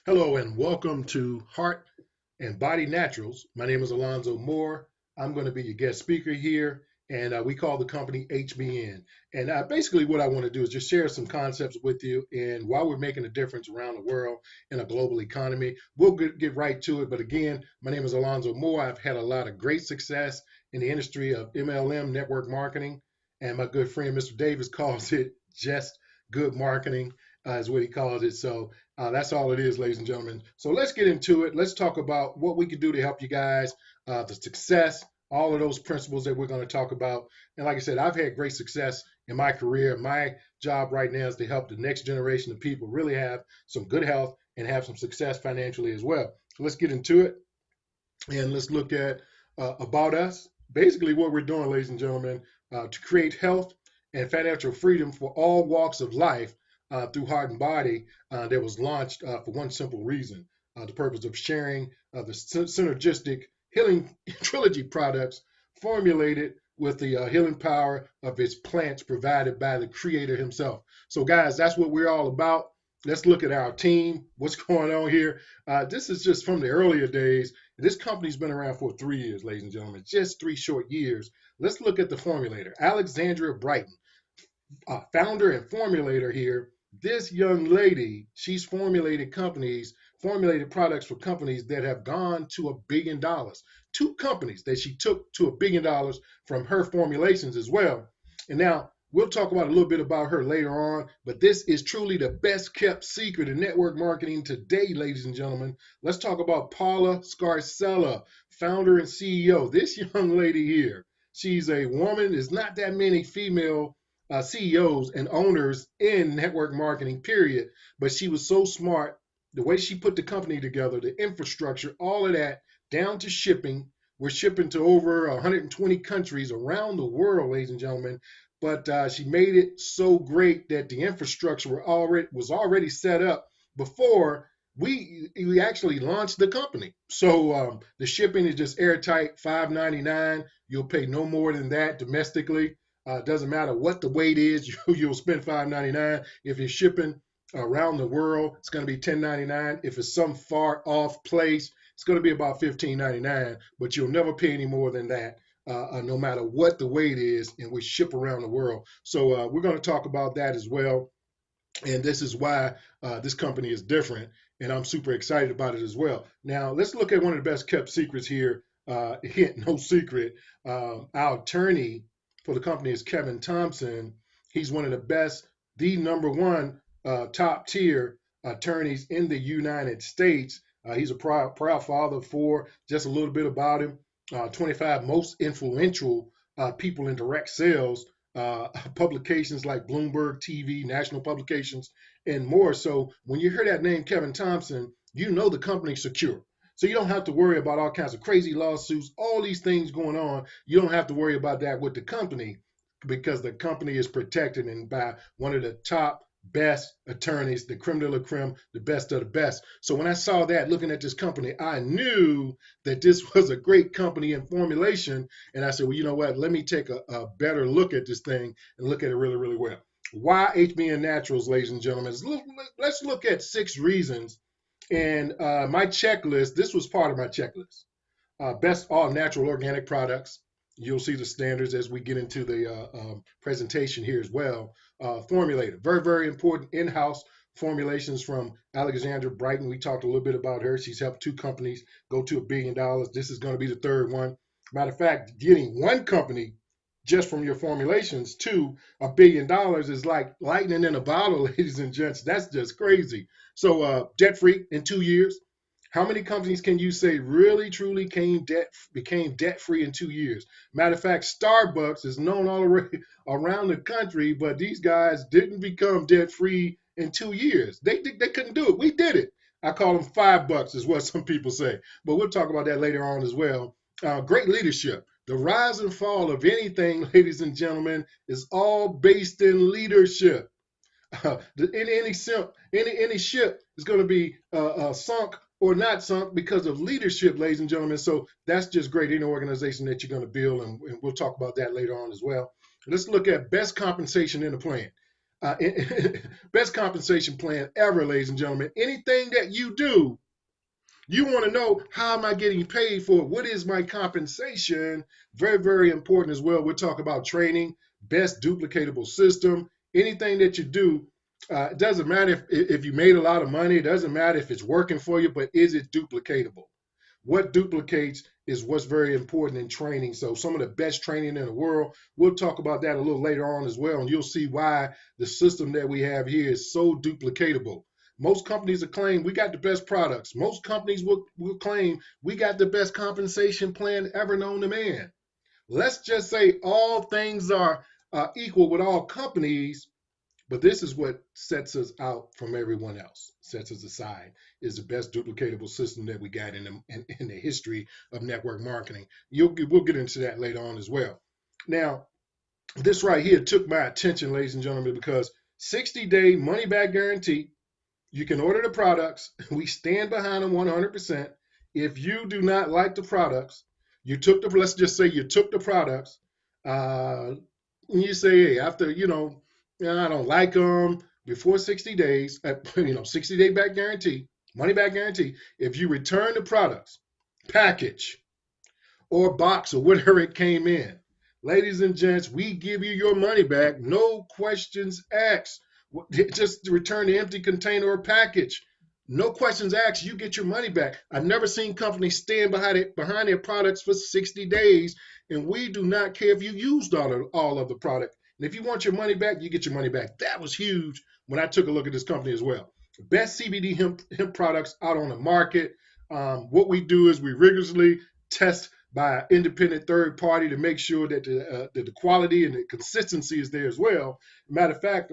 Hello and welcome to Heart and Body Naturals. My name is Alonzo Moore. I'm going to be your guest speaker here, and we call the company HBN. And basically, what I want to do is just share some concepts with you and why we're making a difference around the world in a global economy. We'll get right to it. But again, my name is Alonzo Moore. I've had a lot of great success in the industry of MLM, network marketing, and my good friend Mr. Davis calls it just good marketing, is what he calls it. So that's all it is, ladies and gentlemen. So let's get into it. Let's talk about what we can do to help you guys, the success, all of those principles that we're going to talk about. And like I said, I've had great success in my career. My job right now is to help the next generation of people really have some good health and have some success financially as well. So let's get into it and let's look at about us. Basically, what we're doing, ladies and gentlemen, to create health and financial freedom for all walks of life through Heart and Body, that was launched for one simple reason: the purpose of sharing the synergistic healing trilogy products formulated with the healing power of its plants provided by the Creator Himself. So, guys, that's what we're all about. Let's look at our team. What's going on here? This is just from the earlier days. This company's been around for 3 years, ladies and gentlemen, just 3 short years. Let's look at the formulator. Alexandria Brighton, founder and formulator here. This young lady, she's formulated products for companies that have gone to $1 billion. Two companies that she took to $1 billion from her formulations as well. And now we'll talk about a little bit about her later on, but this is truly the best kept secret in network marketing today, ladies and gentlemen. Let's talk about Paula Scarcella, founder and CEO. This young lady here, she's a woman. There's not that many female CEOs and owners in network marketing, period. But she was so smart. The way she put the company together, the infrastructure, all of that, down to shipping. We're shipping to over 120 countries around the world, ladies and gentlemen. But she made it so great that the infrastructure was already set up before we actually launched the company. So the shipping is just airtight, $5.99. You'll pay no more than that domestically. Doesn't matter what the weight is, you'll spend $5.99. If you're shipping around the world, it's going to be $10.99. If it's some far off place, it's going to be about $15.99. But you'll never pay any more than that, no matter what the weight is, and we ship around the world. So we're going to talk about that as well. And this is why this company is different, and I'm super excited about it as well. Now, let's look at one of the best kept secrets here. Hint, no secret. Our attorney for the company is Kevin Thompson. He's one of the best, the number one top tier attorneys in the United States. He's a proud father for just a little bit about him. 25 most influential people in direct sales, publications like Bloomberg TV, national publications, and more. So when you hear that name, Kevin Thompson, you know the company's secure. So you don't have to worry about all kinds of crazy lawsuits, all these things going on. You don't have to worry about that with the company because the company is protected and by one of the top best attorneys, the creme de la creme, the best of the best. So when I saw that looking at this company, I knew that this was a great company in formulation. And I said, well, you know what? Let me take a better look at this thing and look at it really, really well. Why HBNaturals, ladies and gentlemen? Let's look at 6 reasons. And my checklist, this was part of my checklist. Best all natural organic products. You'll see the standards as we get into the presentation here as well. Formulator, very, very important in-house formulations from Alexandra Brighton. We talked a little bit about her. She's helped 2 companies go to $1 billion. This is going to be the third one. Matter of fact, getting one company just from your formulations to $1 billion is like lightning in a bottle, ladies and gents. That's just crazy. So debt-free in 2 years. How many companies can you say really truly became debt free in 2 years? Matter of fact, Starbucks is known all around the country, but these guys didn't become debt free in 2 years. They couldn't do it. We did it. I call them $5 is what some people say, but we'll talk about that later on as well. Great leadership. The rise and fall of anything, ladies and gentlemen, is all based in leadership. Any ship is going to be sunk or not sunk because of leadership, ladies and gentlemen. So that's just great. Any organization that you're going to build, and we'll talk about that later on as well. Let's look at best compensation in the plan. best compensation plan ever, ladies and gentlemen. Anything that you do, you want to know, how am I getting paid for it? What is my compensation? Very, very important as well. We'll talk about training, best duplicatable system. Anything that you do, it doesn't matter if you made a lot of money. It doesn't matter if it's working for you, but is it duplicatable? What duplicates is what's very important in training. So some of the best training in the world, we'll talk about that a little later on as well, and you'll see why the system that we have here is so duplicatable. Most companies will claim we got the best products. Most companies will claim we got the best compensation plan ever known to man. Let's just say all things are equal with all companies, but this is what sets us out from everyone else, sets us aside, is the best duplicatable system that we got in the history of network marketing. We'll get into that later on as well. Now, this right here took my attention, ladies and gentlemen, because 60-day money back guarantee. You can order the products. We stand behind them 100%. If you do not like the products, let's just say you took the products, and you say, hey, after, I don't like them before 60 days, 60-day back guarantee, money back guarantee. If you return the products, package, or box or whatever it came in, ladies and gents, we give you your money back, no questions asked. Just return the empty container or package. No questions asked, you get your money back. I've never seen companies stand behind their products for 60 days, and we do not care if you used all of the product. And if you want your money back, you get your money back. That was huge when I took a look at this company as well. Best CBD hemp products out on the market. What we do is we rigorously test by an independent third party to make sure that the quality and the consistency is there as well. Matter of fact,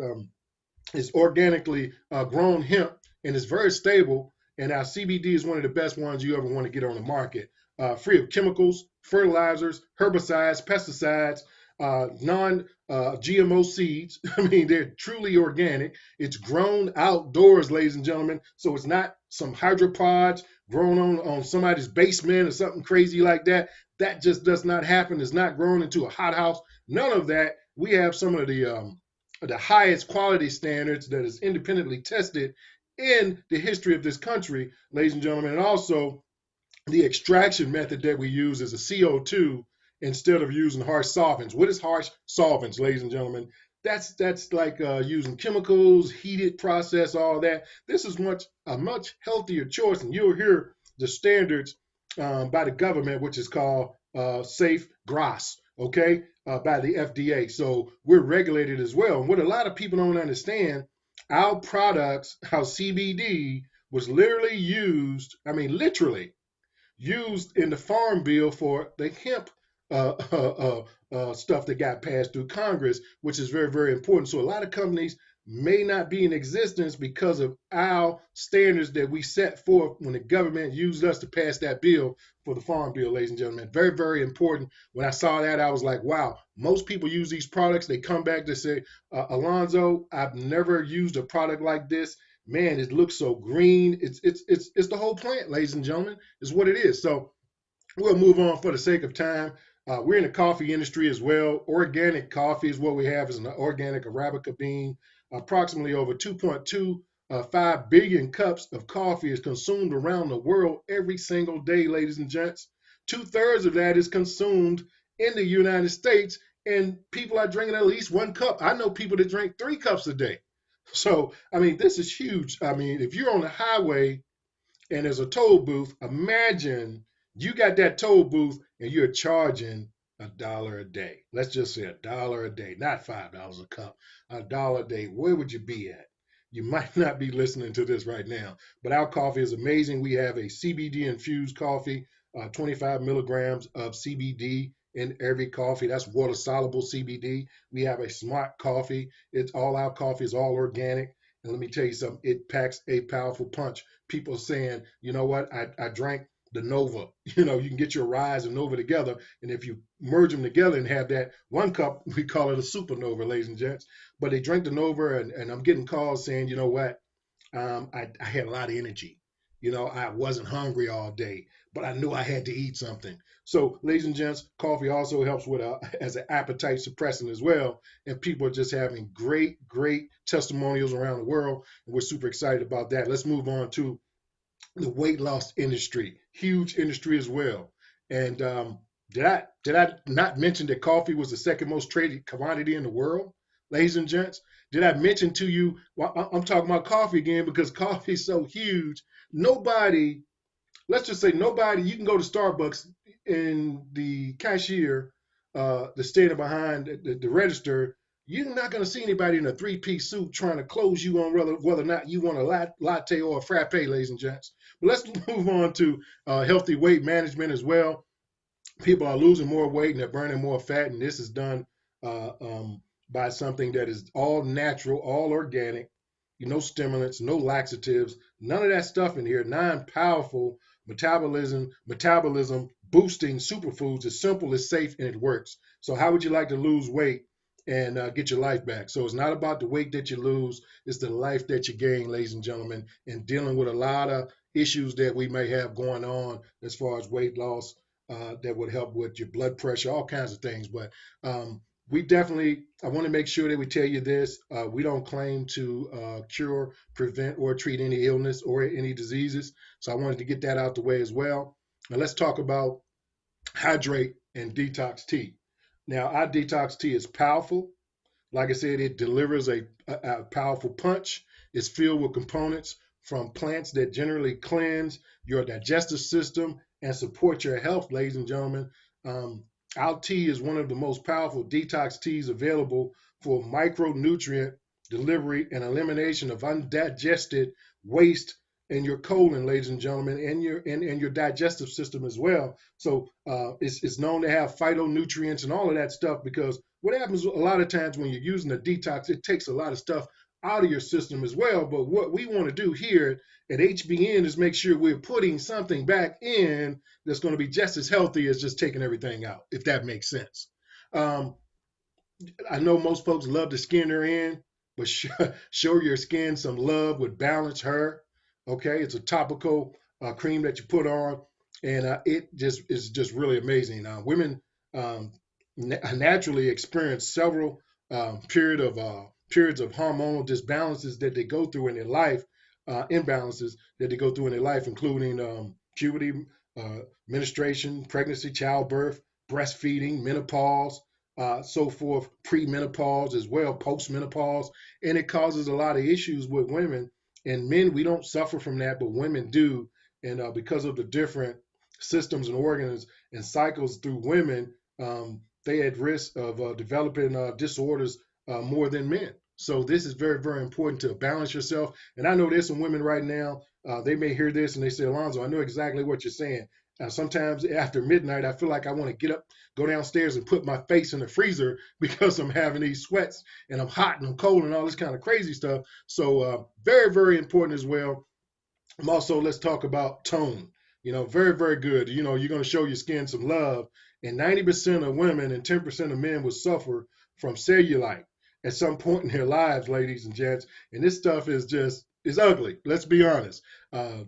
it's organically grown hemp, and it's very stable. And our CBD is one of the best ones you ever want to get on the market. Free of chemicals, fertilizers, herbicides, pesticides, non-GMO seeds. I mean, they're truly organic. It's grown outdoors, ladies and gentlemen. So it's not some hydropods grown on somebody's basement or something crazy like that. That just does not happen. It's not grown into a hothouse. None of that. We have some of the highest quality standards that is independently tested in the history of this country, ladies and gentlemen. And also, the extraction method that we use is a CO2 instead of using harsh solvents. What is harsh solvents, ladies and gentlemen? That's like using chemicals, heated process, all that. This is a much healthier choice, and you'll hear the standards by the government, which is called safe GRAS, okay, by the FDA. So we're regulated as well. And what a lot of people don't understand, our products, our CBD was literally used, literally used in the Farm Bill for the hemp stuff that got passed through Congress, which is very, very important. So a lot of companies may not be in existence because of our standards that we set forth when the government used us to pass that bill for the Farm Bill, ladies and gentlemen. Very, very important. When I saw that, I was like, wow, most people use these products. They come back to say, Alonzo, I've never used a product like this. Man, it looks so green. It's the whole plant, ladies and gentlemen, is what it is. So we'll move on for the sake of time. We're in the coffee industry as well. Organic coffee is what we have, is an organic Arabica bean. Approximately over 2.25 billion cups of coffee is consumed around the world every single day, ladies and gents. 2/3 of that is consumed in the United States, and people are drinking at least 1 cup. I know people that drink 3 cups a day. So, this is huge. If you're on the highway and there's a toll booth, imagine you got that toll booth and you're charging $1 a day. Let's just say $1 a day, not $5 a cup, $1 a day. Where would you be at? You might not be listening to this right now, but our coffee is amazing. We have a CBD infused coffee, 25 milligrams of CBD in every coffee. That's water soluble CBD. We have a smart coffee. It's all our coffee is all organic. And let me tell you something, it packs a powerful punch. People are saying, you know what, I drank the Nova. You can get your Rise and Nova together. And if you merge them together and have that 1 cup, we call it a supernova, ladies and gents. But they drink the Nova, and I'm getting calls saying, you know what, I had a lot of energy. I wasn't hungry all day, but I knew I had to eat something. So, ladies and gents, coffee also helps with as an appetite suppressant as well. And people are just having great testimonials around the world. And we're super excited about that. Let's move on to the weight loss industry, huge industry as well. And did I not mention that coffee was the second most traded commodity in the world, ladies and gents? Did I mention to you? Well, I'm talking about coffee again because coffee is so huge. Nobody, let's just say nobody. You can go to Starbucks and the cashier, the standing behind the register. You're not going to see anybody in a three-piece suit trying to close you on whether or not you want a latte or a frappe, ladies and gents. But let's move on to healthy weight management as well. People are losing more weight and they're burning more fat, and this is done uh, um, by something that is all natural, all organic, no stimulants, no laxatives, none of that stuff in here. Non-powerful metabolism boosting superfoods. It's simple, it's safe, and it works. So, how would you like to lose weight and get your life back? So, it's not about the weight that you lose; it's the life that you gain, ladies and gentlemen, and dealing with a lot of issues that we may have going on as far as weight loss that would help with your blood pressure, all kinds of things. But we definitely, I want to make sure that we tell you this. We don't claim to cure, prevent, or treat any illness or any diseases. So I wanted to get that out the way as well. Now let's talk about hydrate and detox tea. Now, our detox tea is powerful. Like I said, it delivers a powerful punch. It's filled with components from plants that generally cleanse your digestive system and support your health, ladies and gentlemen. Um, our tea is one of the most powerful detox teas available for micronutrient delivery and elimination of undigested waste in your colon, ladies and gentlemen, and your digestive system as well. So it's known to have phytonutrients and all of that stuff because what happens a lot of times when you're using a detox, it takes a lot of stuff out of your system as well. But what we want to do here at HBN is make sure we're putting something back in that's going to be just as healthy as just taking everything out, if that makes sense. Um, I know most folks love to skin their in, but show your skin some love with Balance Her. Okay, it's a topical cream that you put on, and it just is just really amazing. Women um, naturally experience several periods of hormonal disbalances that they go through in their life, imbalances that they go through in their life, including puberty, menstruation, pregnancy, childbirth, breastfeeding, menopause, so forth, premenopause as well, postmenopause, and it causes a lot of issues with women. And men, we don't suffer from that, but women do. And because of the different systems and organs and cycles through women, they at risk of developing disorders more than men. So this is very important to balance yourself. And I know there's some women right now, they may hear this and they say, Alonzo, I know exactly what you're saying. Sometimes after midnight, I feel like I want to get up, go downstairs and put my face in the freezer because I'm having these sweats and I'm hot and I'm cold and all this kind of crazy stuff. So very important as well. Also, let's talk about tone. Very good. You're going to show your skin some love. And 90% of women and 10% of men will suffer from cellulite at some point in their lives, ladies and gents. And this stuff is ugly. Let's be honest.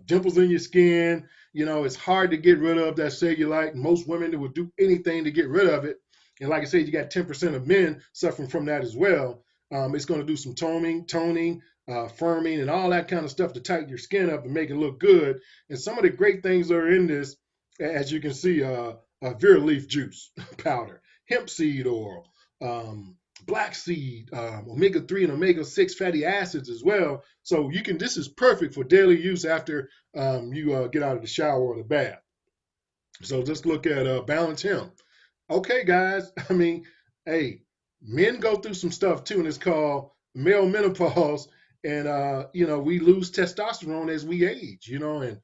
Dimples in your skin. It's hard to get rid of that cellulite. Most women would do anything to get rid of it. And like I said, you got 10% of men suffering from that as well. It's going to do some toning, firming, and all that kind of stuff to tighten your skin up and make it look good. And some of the great things that are in this, as you can see, Vera leaf juice powder, hemp seed oil, black seed, omega-3 and omega-6 fatty acids as well. So this is perfect for daily use after you get out of the shower or the bath. So just look at Balance Hemp. Okay, guys. I mean, hey, men go through some stuff too, and it's called male menopause. And we lose testosterone as we age. And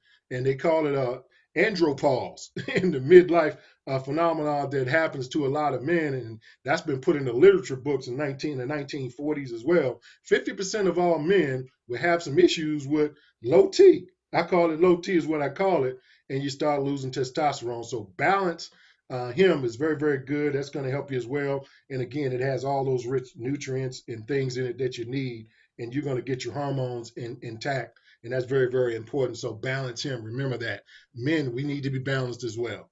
they call it andropause in the midlife phenomenon that happens to a lot of men, and that's been put in the literature books in the 1940s as well. 50% of all men will have some issues with low T. I call it low T is what I call it, and you start losing testosterone. So balance him is very good. That's going to help you as well. And again, it has all those rich nutrients and things in it that you need, and you're going to get your hormones intact And that's very, very important. So balance him. Remember that. Men, we need to be balanced as well.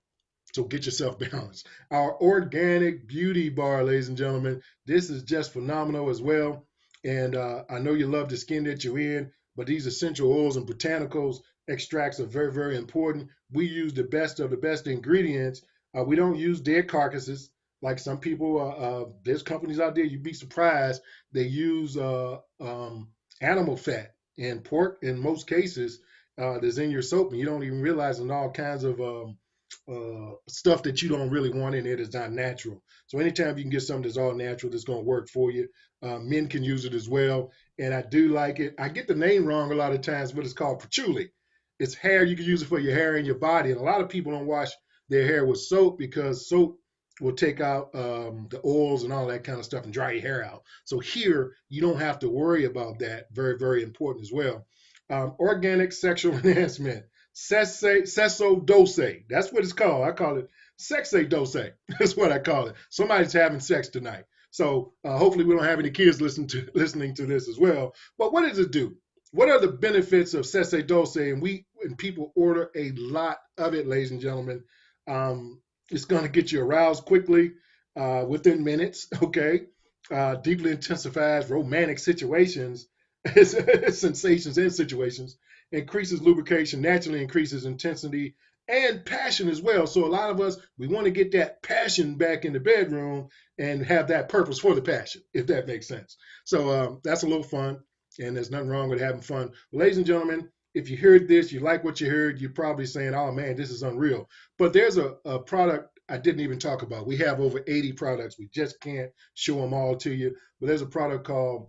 So get yourself balanced. Our organic beauty bar, ladies and gentlemen, this is just phenomenal as well. And I know you love the skin that you're in, but these essential oils and botanicals extracts are very, very important. We use the best of the best ingredients. We don't use dead carcasses like some people. There's companies out there, you'd be surprised. They use animal fat and pork in most cases that's in your soap, and you don't even realize, and all kinds of stuff that you don't really want in it is not natural. So anytime you can get something that's all natural, that's going to work for you. Men can use it as well, and I do like it. I get the name wrong a lot of times, but it's called patchouli. It's hair. You can use it for your hair and your body, and a lot of people don't wash their hair with soap because soap will take out the oils and all that kind of stuff and dry your hair out. So here, you don't have to worry about that. Very, very important as well. Organic sexual enhancement. Sesso dose. That's what it's called. I call it sexe dose. That's what I call it. Somebody's having sex tonight. So hopefully we don't have any kids listening to this as well. But what does it do? What are the benefits of sexe dose? And people order a lot of it, ladies and gentlemen. It's going to get you aroused quickly within minutes. Okay, deeply intensifies romantic situations, sensations and situations, increases lubrication, naturally increases intensity and passion as well. So a lot of us, we want to get that passion back in the bedroom and have that purpose for the passion, if that makes sense. So that's a little fun, and there's nothing wrong with having fun. Ladies and gentlemen, if you heard this, you like what you heard, you're probably saying, oh man, this is unreal. But there's a product I didn't even talk about. We have over 80 products. We just can't show them all to you. But there's a product called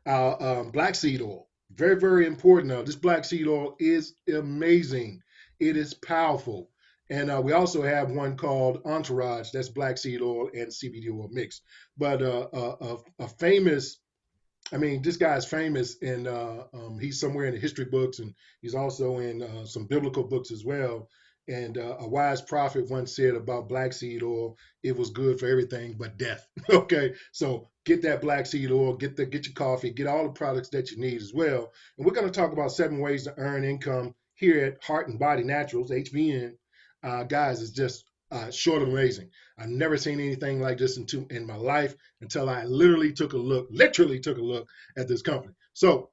black seed oil. Very, very important. Now, this black seed oil is amazing. It is powerful. And we also have one called Entourage. That's black seed oil and CBD oil mixed. But a famous, I mean, this guy's famous, and he's somewhere in the history books, and he's also in some biblical books as well. And a wise prophet once said about black seed oil, it was good for everything but death. Okay, so get that black seed oil, get your coffee, get all the products that you need as well. And we're going to talk about 7 ways to earn income here at Heart and Body Naturals, HBN. Guys, it's just short of amazing. I've never seen anything like this in my life until I literally took a look at this company. So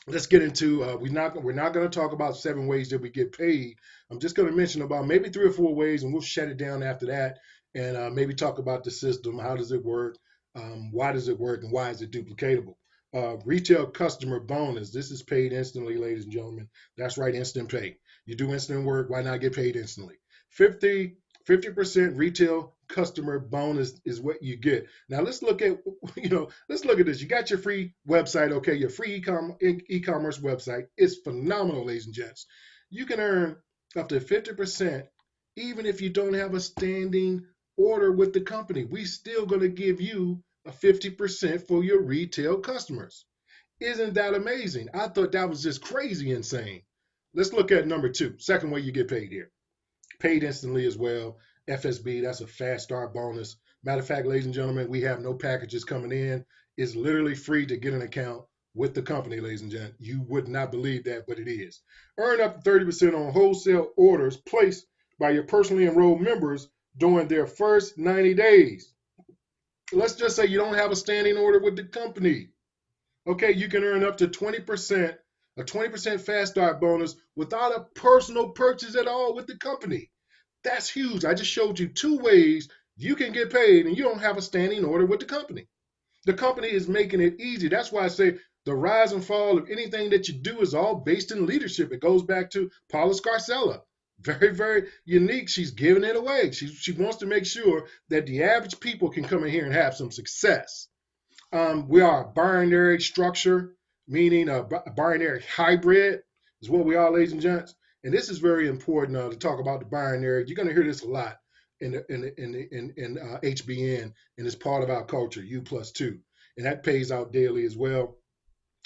let's get into we're not going to talk about 7 ways that we get paid. I'm just going to mention about maybe 3 or 4 ways, and we'll shut it down after that, and maybe talk about the system. How does it work? Why does it work, and why is it duplicatable? Retail customer bonus. This is paid instantly, ladies and gentlemen. That's right, instant pay. You do instant work, why not get paid instantly? 50% retail customer bonus is what you get. Now let's look at this. You got your free website, okay? Your free e-commerce website. It's phenomenal, ladies and gents. You can earn up to 50% even if you don't have a standing order with the company. We still going to give you a 50% for your retail customers. Isn't that amazing? I thought that was just crazy insane. Let's look at number 2. Second way you get paid here. Paid instantly as well. FSB, that's a fast start bonus. Matter of fact, ladies and gentlemen, we have no packages coming in. It's literally free to get an account with the company, ladies and gentlemen. You would not believe that, but it is. Earn up to 30% on wholesale orders placed by your personally enrolled members during their first 90 days. Let's just say you don't have a standing order with the company. Okay, you can earn up to 20%, a 20% fast start bonus without a personal purchase at all with the company. That's huge. I just showed you 2 ways you can get paid and you don't have a standing order with the company. The company is making it easy. That's why I say the rise and fall of anything that you do is all based in leadership. It goes back to Paula Scarcella. Very, very unique. She's giving it away. She wants to make sure that the average people can come in here and have some success. We are a binary structure, meaning a binary hybrid is what we are, ladies and gents. And this is very important to talk about the binary. You're going to hear this a lot in HBN, and it's part of our culture, U+2, and that pays out daily as well.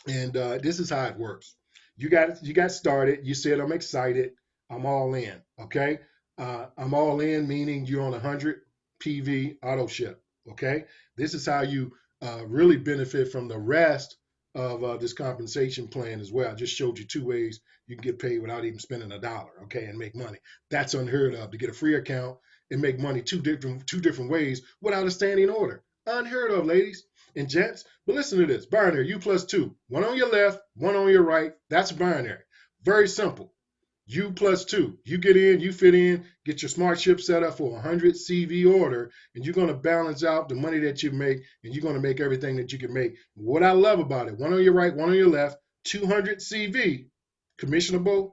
And this is how it works. You got started. You said, I'm excited. I'm all in. Okay. I'm all in, meaning you're on 100 PV auto ship. Okay. This is how you really benefit from the rest of this compensation plan as well. I just showed you 2 ways you can get paid without even spending a dollar, okay, and make money. That's unheard of, to get a free account and make money two different ways without a standing order. Unheard of, ladies and gents. But listen to this: binary, U plus two, one on your left, one on your right. That's binary. Very simple. U plus two. You get in, you fit in, get your smart ship set up for a 100 CV order, and you're going to balance out the money that you make, and you're going to make everything that you can make. What I love about it, one on your right, one on your left, 200 CV, commissionable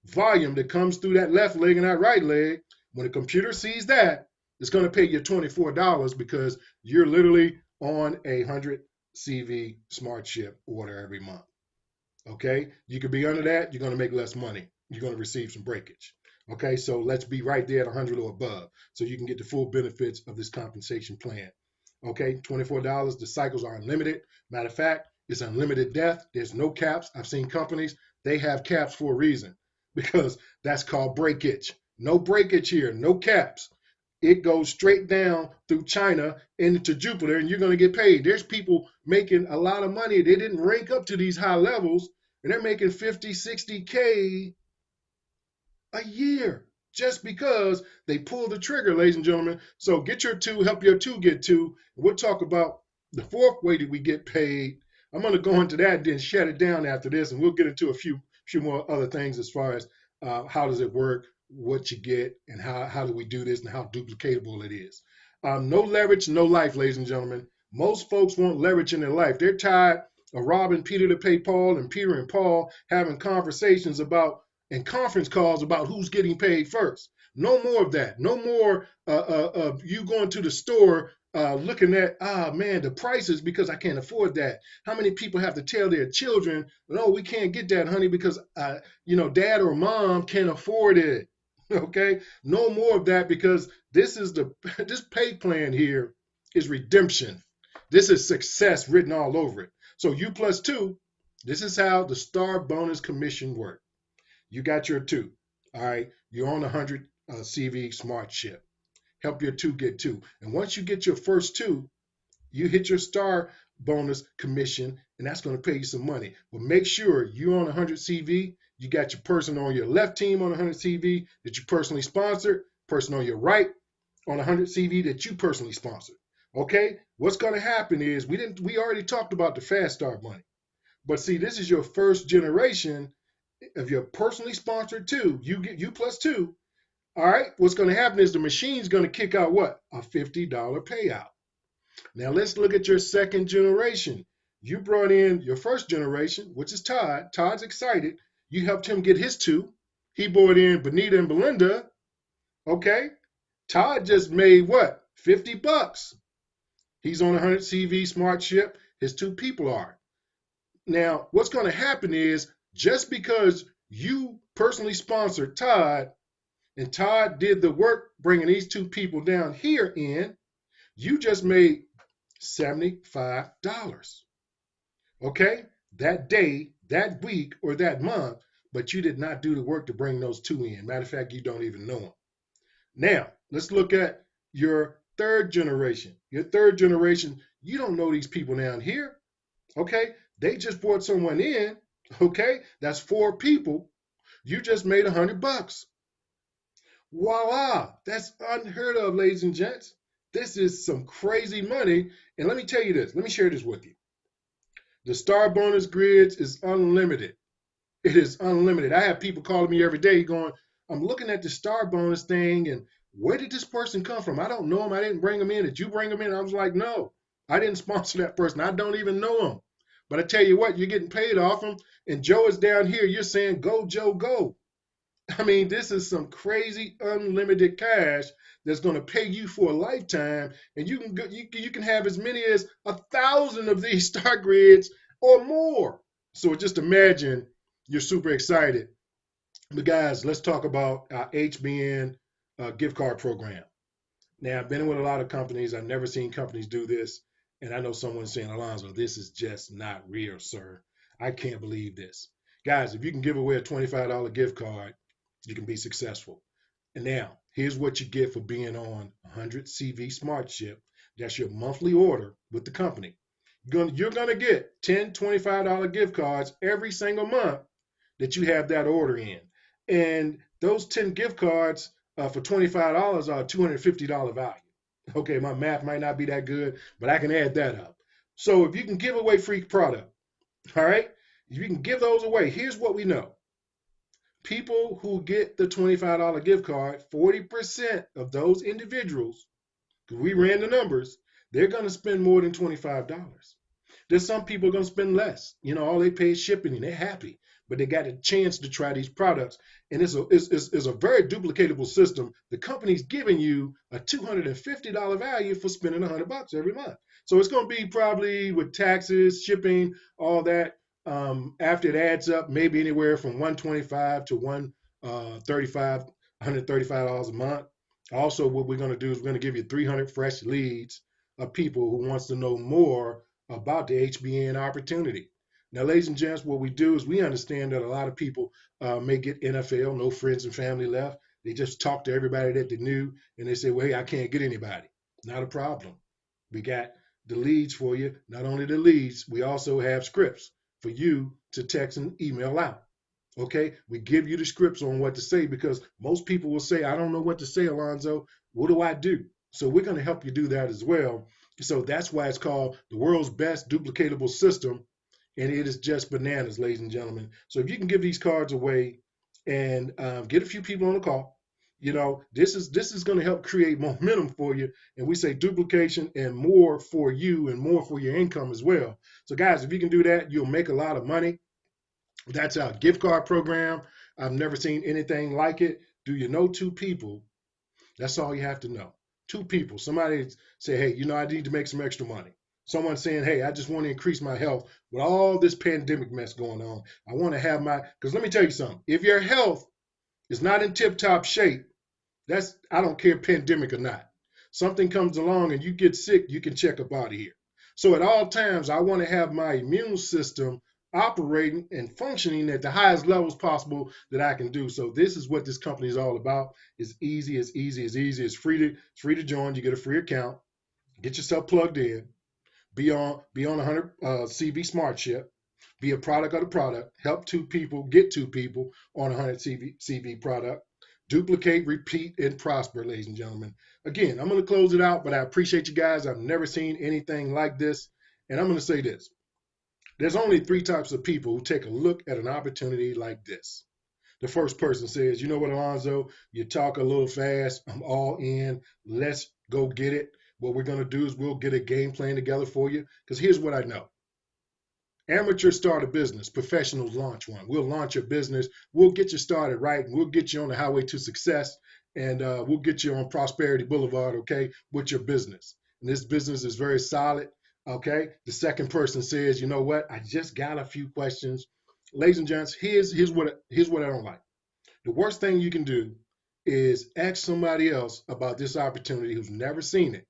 volume that comes through that left leg and that right leg. When the computer sees that, it's going to pay you $24 because you're literally on a 100 CV smart ship order every month. Okay, you could be under that, you're going to make less money. You're going to receive some breakage. Okay, so let's be right there at 100 or above so you can get the full benefits of this compensation plan. Okay, $24. The cycles are unlimited. Matter of fact, it's unlimited death. There's no caps. I've seen companies, they have caps for a reason because that's called breakage. No breakage here, no caps. It goes straight down through China into Jupiter, and you're going to get paid. There's people making a lot of money. They didn't rank up to these high levels, and they're making 50, 60K a year just because they pull the trigger, ladies and gentlemen. So get your two, help your two get two. We'll talk about the fourth way that we get paid. I'm going to go into that, then shut it down after this, and we'll get into a few more other things as far as how does it work, what you get, and how do we do this, and how duplicatable it is. No leverage, no life, ladies and gentlemen. Most folks want leverage in their life. They're tired of robbing Peter to pay Paul, and Peter and Paul having conversations about and conference calls about who's getting paid first. No more of that. No more of you going to the store looking at, man, the prices because I can't afford that. How many people have to tell their children, no, we can't get that, honey, because dad or mom can't afford it. Okay, no more of that because this pay plan here is redemption. This is success written all over it. So U plus two, this is how the star bonus commission works. You got your two. All right, you're on 100 CV smart ship. Help your two get two. And once you get your first two, you hit your star bonus commission, and that's going to pay you some money. But make sure you're on 100 CV. You got your person on your left team on 100 CV that you personally sponsored, person on your right on 100 CV that you personally sponsored. Okay, what's going to happen is we already talked about the fast start money. But see, this is your first generation of your personally sponsored two. You get U plus two. All right, what's going to happen is the machine's going to kick out what? A $50 payout. Now let's look at your second generation. You brought in your first generation, which is Todd. Todd's excited. You helped him get his two. He brought in Benita and Belinda. Okay, Todd just made what? $50. He's on 100 CV smart ship. His two people are. Now, what's going to happen is just because you personally sponsored Todd and Todd did the work bringing these two people down here in, you just made $75. Okay? That day, that week, or that month, but you did not do the work to bring those two in. Matter of fact, you don't even know them. Now, let's look at your third generation. Your third generation, you don't know these people down here. Okay? They just brought someone in. Okay? That's 4 people. You just made $100. Voila! That's unheard of, ladies and gents. This is some crazy money. And let me tell you this. Let me share this with you. The star bonus grids is unlimited. It is unlimited. I have people calling me every day going, I'm looking at the star bonus thing, and where did this person come from? I don't know him. I didn't bring him in. Did you bring him in? I was like, no, I didn't sponsor that person. I don't even know him. But I tell you what, you're getting paid off him. And Joe is down here. You're saying, go, Joe, go. I mean, this is some crazy unlimited cash that's going to pay you for a lifetime, and you can have as many as 1,000 of these star grids or more. So just imagine you're super excited. But guys, let's talk about our HBN gift card program. Now, I've been with a lot of companies. I've never seen companies do this, and I know someone's saying, Alonzo, this is just not real, sir. I can't believe this. Guys, if you can give away a $25 gift card, you can be successful. And now, here's what you get for being on 100 CV Smart Ship. That's your monthly order with the company. You're going to get $10, $25 gift cards every single month that you have that order in. And those 10 gift cards for $25 are $250 value. Okay, my math might not be that good, but I can add that up. So if you can give away free product, all right, if you can give those away, here's what we know. People who get the $25 gift card, 40% of those individuals, because we ran the numbers, they're going to spend more than $25. There's some people going to spend less. You know, all they pay is shipping and they're happy, but they got a chance to try these products. And it's a very duplicatable system. The company's giving you a $250 value for spending $100 every month. So it's going to be probably with taxes, shipping, all that. After it adds up, maybe anywhere from 125 to 135, $135 a month. Also, what we're going to do is we're going to give you 300 fresh leads of people who wants to know more about the HBN opportunity. Now, ladies and gents, what we do is we understand that a lot of people may get NFL, no friends and family left. They just talk to everybody that they knew, and they say, well, hey, I can't get anybody. Not a problem. We got the leads for you. Not only the leads, we also have scripts for you to text and email out. Okay, we give you the scripts on what to say because most people will say, I don't know what to say, Alonzo. What do I do? So we're going to help you do that as well. So that's why it's called the world's best duplicatable system. And it is just bananas, ladies and gentlemen. So if you can give these cards away and get a few people on the call, you know, this is going to help create momentum for you. And we say duplication and more for you and more for your income as well. So guys, if you can do that, you'll make a lot of money. That's our gift card program. I've never seen anything like it. Do you know two people? That's all you have to know. Two people. Somebody say, hey, you know, I need to make some extra money. Someone saying, hey, I just want to increase my health with all this pandemic mess going on. I want to have because let me tell you something. If your health is not in tip top shape, I don't care pandemic or not. Something comes along and you get sick, you can check up out of here. So at all times, I want to have my immune system operating and functioning at the highest levels possible that I can do. So this is what this company is all about. It's easy, it's easy, it's easy. It's free to join. You get a free account. Get yourself plugged in. Be on 100 CV Smart Ship. Be a product of the product. Help get two people on 100 CV product. Duplicate, repeat, and prosper, ladies and gentlemen. Again, I'm going to close it out, but I appreciate you guys. I've never seen anything like this. And I'm going to say this. There's only three types of people who take a look at an opportunity like this. The first person says, you know what, Alonzo, you talk a little fast. I'm all in. Let's go get it. What we're going to do is we'll get a game plan together for you. Because here's what I know. Amateurs start a business. Professionals launch one. We'll launch your business. We'll get you started right. And we'll get you on the highway to success. And we'll get you on Prosperity Boulevard, okay, with your business. And this business is very solid, okay? The second person says, you know what? I just got a few questions. Ladies and gents, here's what I don't like. The worst thing you can do is ask somebody else about this opportunity who's never seen it.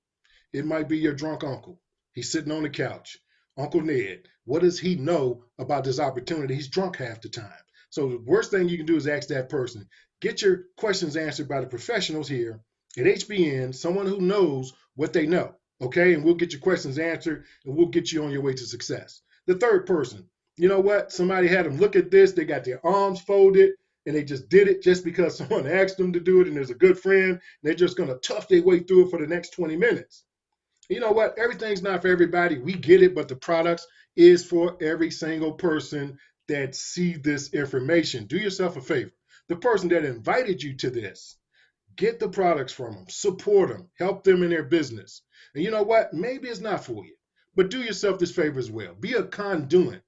It might be your drunk uncle. He's sitting on the couch. Uncle Ned, what does he know about this opportunity? He's drunk half the time. So the worst thing you can do is ask that person. Get your questions answered by the professionals here at HBN, someone who knows what they know, okay? And we'll get your questions answered, and we'll get you on your way to success. The third person, you know what? Somebody had them look at this. They got their arms folded, and they just did it just because someone asked them to do it, and there's a good friend. And they're just going to tough their way through it for the next 20 minutes. You know what? Everything's not for everybody. We get it, but the products is for every single person that see this information. Do yourself a favor. The person that invited you to this, get the products from them, support them, help them in their business. And you know what? Maybe it's not for you, but do yourself this favor as well. Be a conduit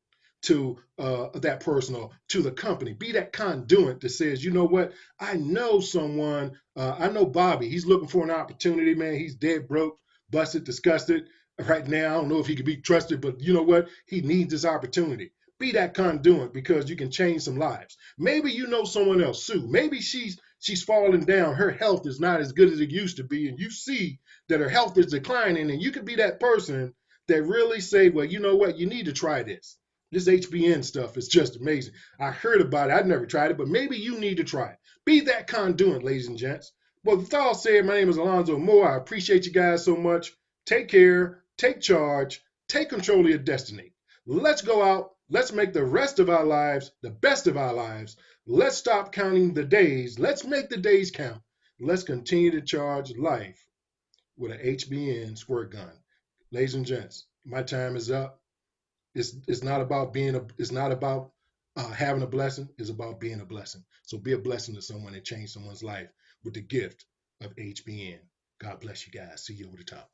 to that person or to the company. Be that conduit that says, you know what? I know someone, I know Bobby. He's looking for an opportunity, man. He's dead broke, busted, disgusted. Right now, I don't know if he can be trusted, but you know what? He needs this opportunity. Be that conduit because you can change some lives. Maybe you know someone else, Sue. Maybe she's falling down. Her health is not as good as it used to be, and you see that her health is declining, and you could be that person that really say, well, you know what? You need to try this. This HBN stuff is just amazing. I heard about it. I've never tried it, but maybe you need to try it. Be that conduit, ladies and gents. Well, with all said, my name is Alonzo Moore. I appreciate you guys so much. Take care. Take charge. Take control of your destiny. Let's go out. Let's make the rest of our lives the best of our lives. Let's stop counting the days. Let's make the days count. Let's continue to charge life with an HBN squirt gun. Ladies and gents, my time is up. It's not about having a blessing. It's about being a blessing. So be a blessing to someone and change someone's life with the gift of HBN. God bless you guys. See you over the top.